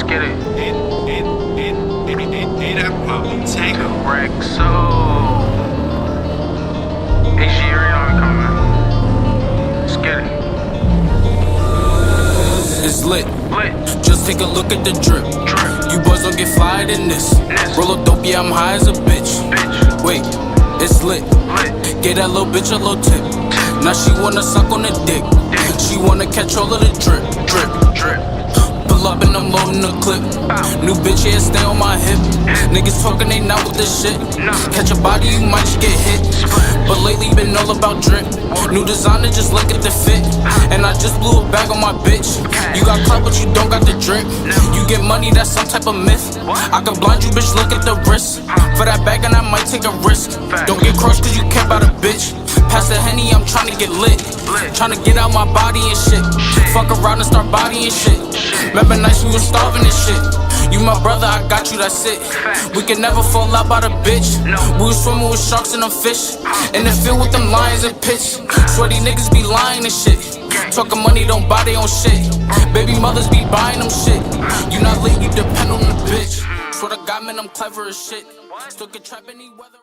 get it. That probably take a Wreck so. Hey, she already know I'm coming. Let's get it. It's lit. Lit. Just take a look at the drip. You boys don't get fired in this. Roll a dope, yeah, I'm high as a bitch. Wait, it's lit. Get that little bitch a little tip. Now she wanna suck on the dick. She wanna catch all of the drip, drip, drip. Pull up and I'm loading the clip. New bitch, yeah, stay on my hip. Niggas talking, they not with this shit. Catch a body, you might just get hit. But lately been all about drip. New designer, just look at the fit. And I just blew a bag on my bitch. You got clout, but you don't got the drip. You get money, that's some type of myth. I can blind you, bitch, look at the wrist. For that bag and I might take a risk. Don't get crushed cause you care about a bitch. Pass the Henny, I'm tryna get lit. Tryna get out my body and shit. Fuck around and start bodying shit. Remember nights we was starving and shit. You my brother, I got you, that's it. We can never fall out by the bitch. We was swimming with sharks and them fish. In the field with them lions and pitch. Sweaty niggas be lying and shit. Talking money, don't buy their own shit. Baby mothers be buying them shit. You not lit, you depend on the bitch. Swear to God, man, I'm clever as shit. Still can trap any weather.